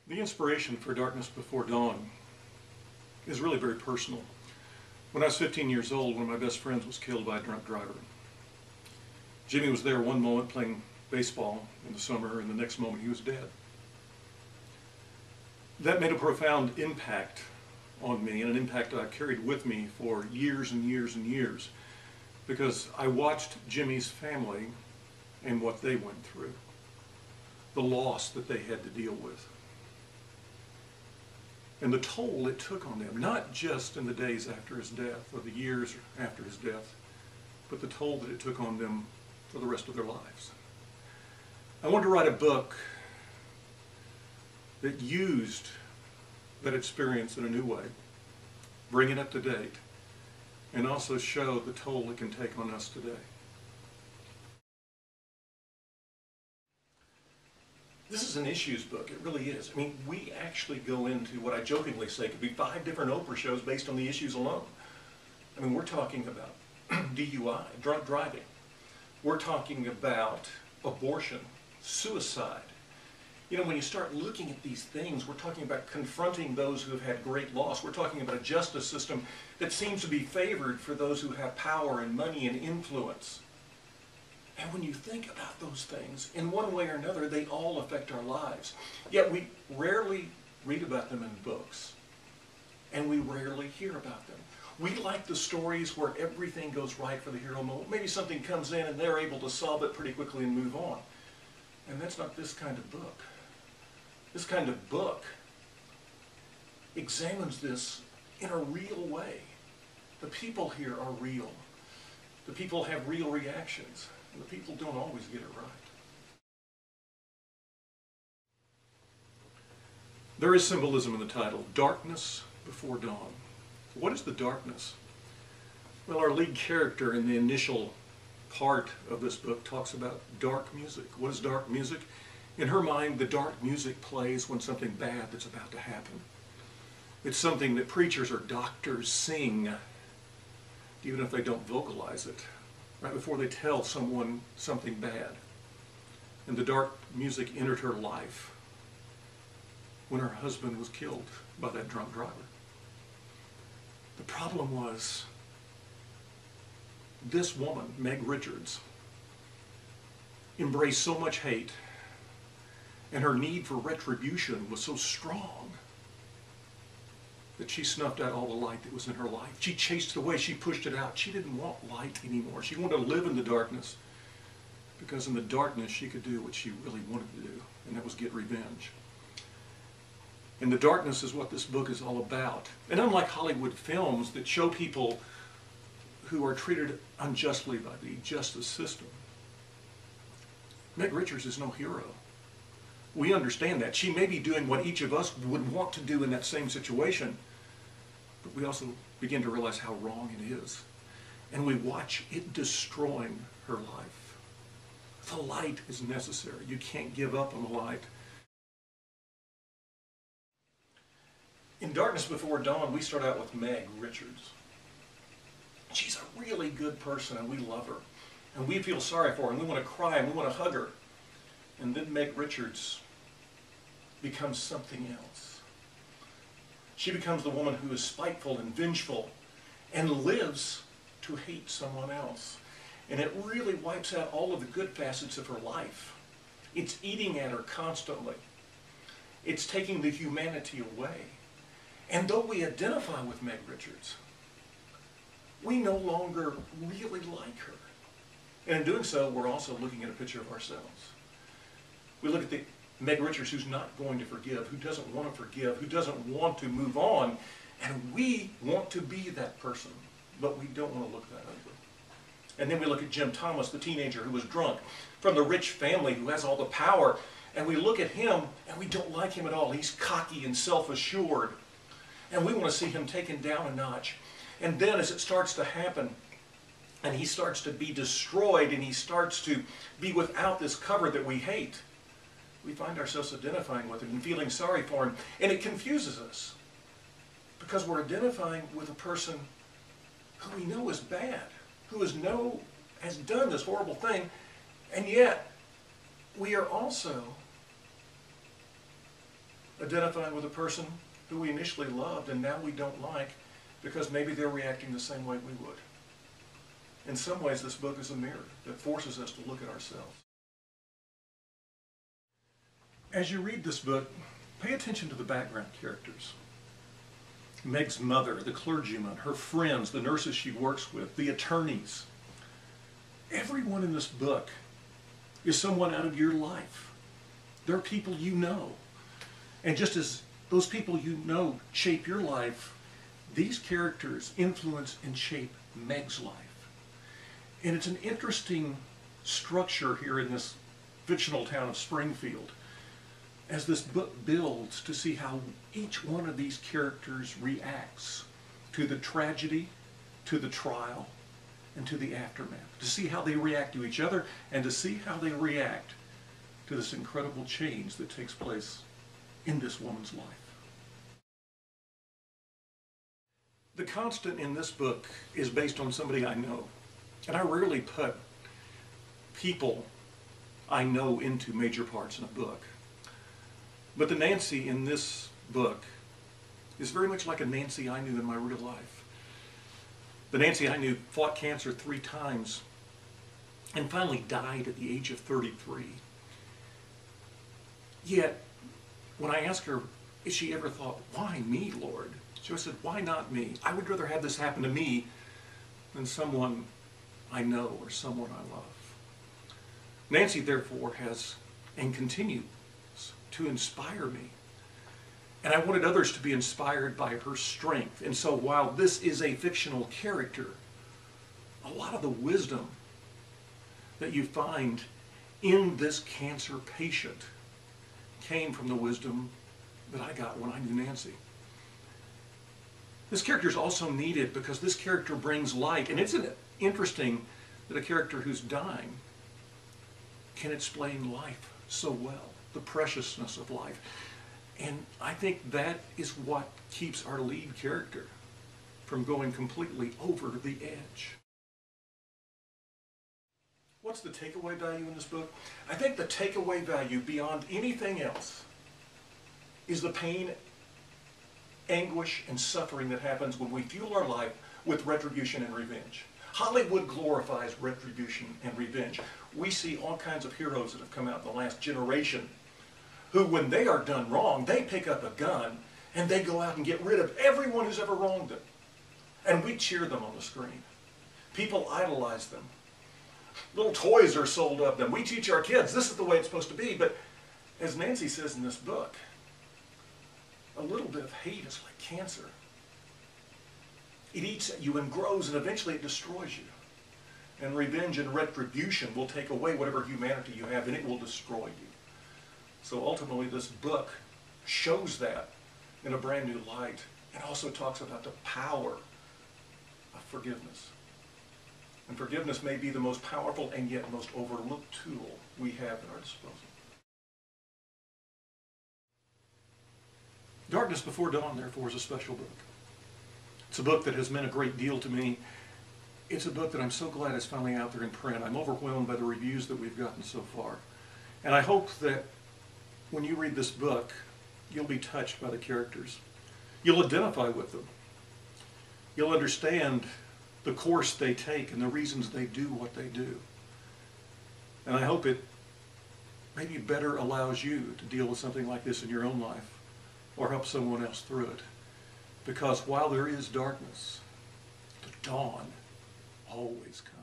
The inspiration for Darkness Before Dawn is really very personal. When I was 15 years old, one of my best friends was killed by a drunk driver. Jimmy was there one moment playing baseball in the summer, and the next moment he was dead. That made a profound impact on me, and an impact that I carried with me for years and years and years, because I watched Jimmy's family and what they went through, the loss that they had to deal with, and the toll it took on them, not just in the days after his death or the years after his death, but the toll that it took on them for the rest of their lives. I wanted to write a book that used that experience in a new way, bring it up to date, and also show the toll it can take on us today. This is an issues book, it really is. I mean, we actually go into what I jokingly say could be 5 different Oprah shows based on the issues alone. I mean, we're talking about DUI, drunk driving. We're talking about abortion, suicide. You know, when you start looking at these things, we're talking about confronting those who have had great loss. We're talking about a justice system that seems to be favored for those who have power and money and influence. And when you think about those things, in one way or another, they all affect our lives. Yet we rarely read about them in books, and we rarely hear about them. We like the stories where everything goes right for the hero moment. Maybe something comes in and they're able to solve it pretty quickly and move on. And that's not this kind of book. This kind of book examines this in a real way. The people here are real. The people have real reactions. And the people don't always get it right. There is symbolism in the title, Darkness Before Dawn. What is the darkness? Well, our lead character in the initial part of this book talks about dark music. What is dark music? In her mind, the dark music plays when something bad that's about to happen. It's something that preachers or doctors sing, even if they don't vocalize it, right before they tell someone something bad. And the dark music entered her life when her husband was killed by that drunk driver. The problem was, this woman, Meg Richards, embraced so much hate, and her need for retribution was so strong that she snuffed out all the light that was in her life. She chased it away. She pushed it out. She didn't want light anymore. She wanted to live in the darkness, because in the darkness she could do what she really wanted to do, and that was get revenge. And the darkness is what this book is all about. And unlike Hollywood films that show people who are treated unjustly by the justice system, Meg Richards is no hero. We understand that. She may be doing what each of us would want to do in that same situation, but we also begin to realize how wrong it is. And we watch it destroying her life. The light is necessary. You can't give up on the light. In Darkness Before Dawn, we start out with Meg Richards. She's a really good person, and we love her. And we feel sorry for her, and we want to cry, and we want to hug her. And then Meg Richards becomes something else. She becomes the woman who is spiteful and vengeful and lives to hate someone else. And it really wipes out all of the good facets of her life. It's eating at her constantly. It's taking the humanity away. And though we identify with Meg Richards, we no longer really like her. And in doing so, we're also looking at a picture of ourselves. We look at the Meg Richards who's not going to forgive, who doesn't want to forgive, who doesn't want to move on, and we want to be that person, but we don't want to look that ugly. And then we look at Jim Thomas, the teenager who was drunk, from the rich family who has all the power, and we look at him and we don't like him at all. He's cocky and self-assured, and we want to see him taken down a notch. And then as it starts to happen, and he starts to be destroyed, and he starts to be without this cover that we hate, we find ourselves identifying with him and feeling sorry for him. And it confuses us, because we're identifying with a person who we know is bad, who has done this horrible thing, and yet we are also identifying with a person who we initially loved and now we don't like because maybe they're reacting the same way we would. In some ways, this book is a mirror that forces us to look at ourselves. As you read this book, pay attention to the background characters. Meg's mother, the clergyman, her friends, the nurses she works with, the attorneys. Everyone in this book is someone out of your life. They're people you know. And just as those people you know shape your life, these characters influence and shape Meg's life. And it's an interesting structure here in this fictional town of Springfield as this book builds to see how each one of these characters reacts to the tragedy, to the trial, and to the aftermath. To see how they react to each other and to see how they react to this incredible change that takes place in this woman's life. The constant in this book is based on somebody I know. And I rarely put people I know into major parts in a book. But the Nancy in this book is very much like a Nancy I knew in my real life. The Nancy I knew fought cancer 3 times and finally died at the age of 33. Yet, when I asked her if she ever thought, why me, Lord? She said, why not me? I would rather have this happen to me than someone I know or someone I love. Nancy, therefore, has and continues to inspire me. And I wanted others to be inspired by her strength. And so while this is a fictional character, a lot of the wisdom that you find in this cancer patient came from the wisdom that I got when I knew Nancy. This character is also needed because this character brings light. And isn't it interesting that a character who's dying can explain life so well, the preciousness of life. And I think that is what keeps our lead character from going completely over the edge. What's the takeaway value in this book? I think the takeaway value beyond anything else is the pain, anguish, and suffering that happens when we fuel our life with retribution and revenge. Hollywood glorifies retribution and revenge. We see all kinds of heroes that have come out in the last generation who, when they are done wrong, they pick up a gun and they go out and get rid of everyone who's ever wronged them. And we cheer them on the screen. People idolize them. Little toys are sold of them. We teach our kids this is the way it's supposed to be. But as Nancy says in this book, a little bit of hate is like cancer. It eats at you and grows, and eventually it destroys you. And revenge and retribution will take away whatever humanity you have, and it will destroy you. So ultimately, this book shows that in a brand new light, and also talks about the power of forgiveness. And forgiveness may be the most powerful and yet most overlooked tool we have at our disposal. Darkness Before Dawn, therefore, is a special book. It's a book that has meant a great deal to me. It's a book that I'm so glad is finally out there in print. I'm overwhelmed by the reviews that we've gotten so far. And I hope that when you read this book, you'll be touched by the characters. You'll identify with them. You'll understand the course they take and the reasons they do what they do. And I hope it maybe better allows you to deal with something like this in your own life or help someone else through it. Because while there is darkness, the dawn always comes.